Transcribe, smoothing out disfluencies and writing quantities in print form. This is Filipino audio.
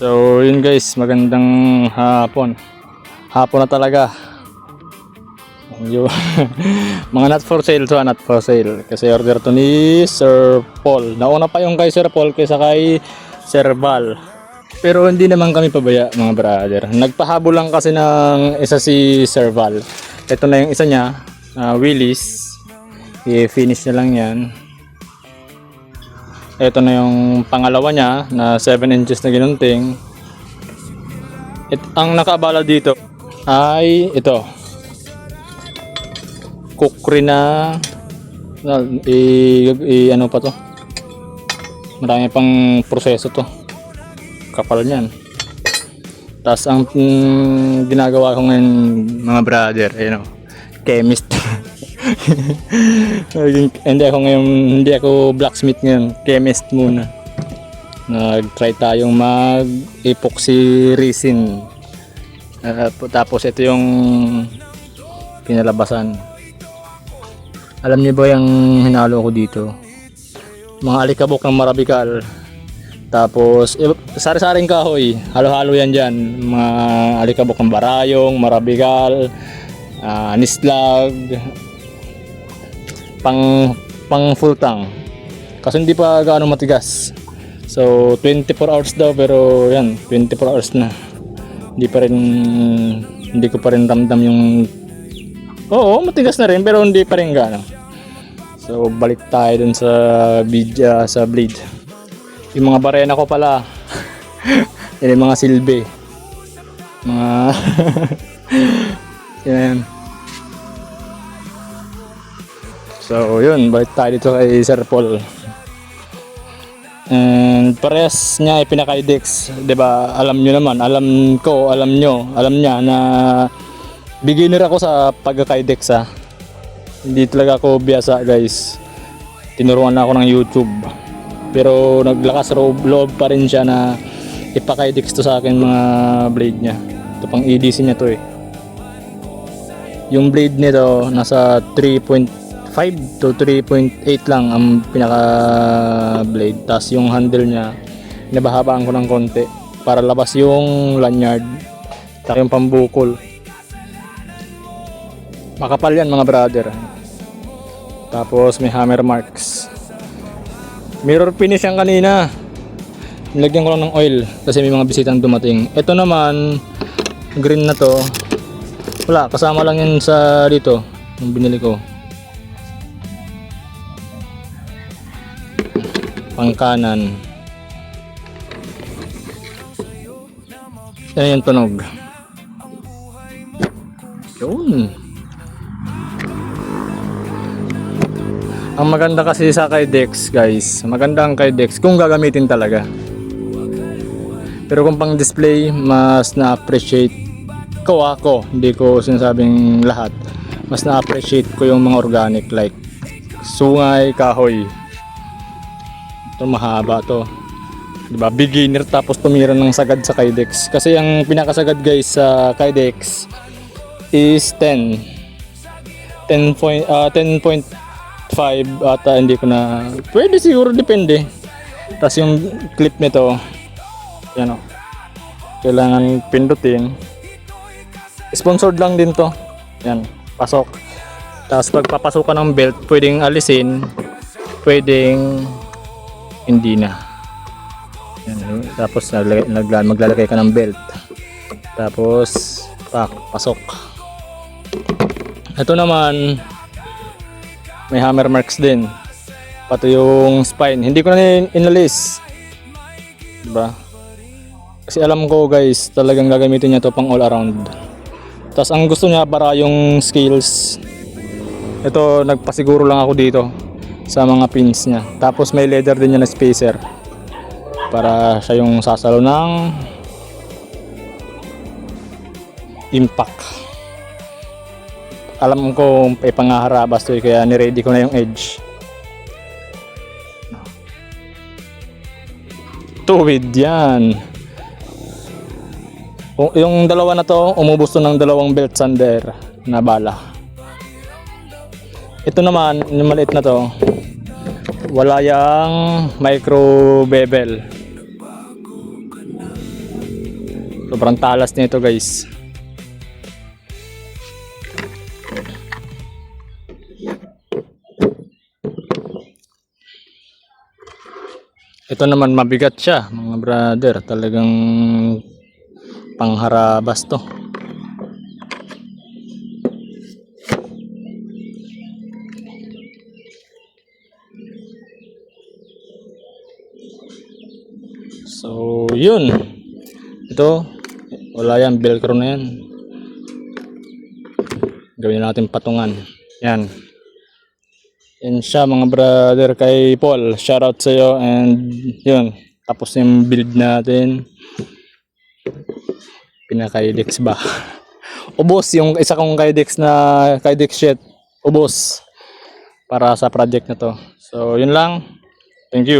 So yun guys, magandang hapon. Hapon na talaga. Yung mga not for sale to, not for sale. Kasi order to ni Sir Paul. Nauna pa yung kay Sir Paul kaysa kay Sir Val. Pero hindi naman kami pabaya mga brother. Nagpahabol lang kasi ng isa si Sir Val. Ito na yung isa niya, Willis. I-finish na lang yan. Ito na yung pangalawa niya na 7 inches na ginunting. Ang nakaabala dito ay ito. Kukri na ano pa to. Marami pang proseso to. Kapal niyan. Tapos ang ginagawa ko ngayon mga brother, chemist. Hindi ako blacksmith ngayon, chemist muna. Nag-try tayong mag-epoxy resin. Tapos ito yung pinalabasan. Alam niyo ba yung hinalo ko dito? Mga alikabok ng marabikal. Tapos sari-saring kahoy. Halo-halo yan dyan. Mga alikabok ng barayong, marabikal, nislag, pang full tank. Kasi hindi pa gaano matigas. So 24 hours daw, pero yan 24 hours na. Hindi ko pa rin ramdam yung matigas na rin, pero hindi pa rin gaano. So balik tayo dun sa sa blade. Yung mga barena ko pala. Yan yung mga silbi. Mga yan. So yun, balik tayo dito kay Sir Paul. And parehas niya ipinaka-idex, 'di ba? Alam niyo naman, alam niya na beginner ako sa pagka-idex ha. Hindi talaga ako biyasa, guys. Tinuruan na ako ng YouTube. Pero naglakas loob pa rin siya na ipaka-idex to sa akin mga blade niya. Ito pang EDC niya to eh. Yung blade nito nasa 3.5 to 3.8 lang ang pinaka blade. Tapos yung handle niya nabahabaan ko ng konti para labas yung lanyard at yung pambukol. Makapal yan mga brother. Tapos may hammer marks. Mirror finish yan kanina. Nilagyan ko lang ng oil kasi may mga bisitang dumating. Ito naman green na to. Wala, kasama lang yan sa dito yung binili ko. Pangkanan. Yan yung tunog. Yun. Ang maganda kasi sa Kydex guys, maganda ang Kydex kung gagamitin talaga. Pero kung pang display, mas na-appreciate ko hindi ko sinasabing lahat. Mas na-appreciate ko yung mga organic like sungay, kahoy. Ito mahaba to, diba? Beginner tapos tumira ng sagad sa Kydex. Kasi ang pinakasagad guys sa Kydex is 10.5 at hindi ko na pwede, siguro depende. Tapos yung clip nito yan kailangan pindutin. Sponsored lang din to. Yan, pasok. Tapos pagpapasok ka ng belt, pwedeng alisin, pwedeng hindi na. Yan, tapos maglalagay ka ng belt. Tapos pasok. Ito naman may hammer marks din. Pati yung spine, hindi ko na inalis. Diba? Kasi alam ko guys, talagang gagamitin niya to pang all around. Tapos ang gusto niya para yung scales. Ito nagpasiguro lang ako dito sa mga pins niya. Tapos may leather din niya na spacer para siya yung sasalo ng impact. Alam ko ipangaharabas to kaya ni-ready ko na yung edge. Tuwid yan. Yung dalawa na to, umubos to ng 2 belt sander na bala. Ito naman, yung maliit na to, wala yang micro bevel. Sobrang talas nito guys. Ito naman mabigat siya mga brother. Talagang pangharabas to. So yun. Ito wala yan, velcro na yan. Gawin natin patungan. Yan. Yan siya mga brother kay Paul. Shoutout sa iyo and yun. Tapos yung build natin. Pinaka-Kydex ba? Ubos yung isa kong Kydex na Kydex sheet. Ubos. Para sa project na to. So yun lang. Thank you.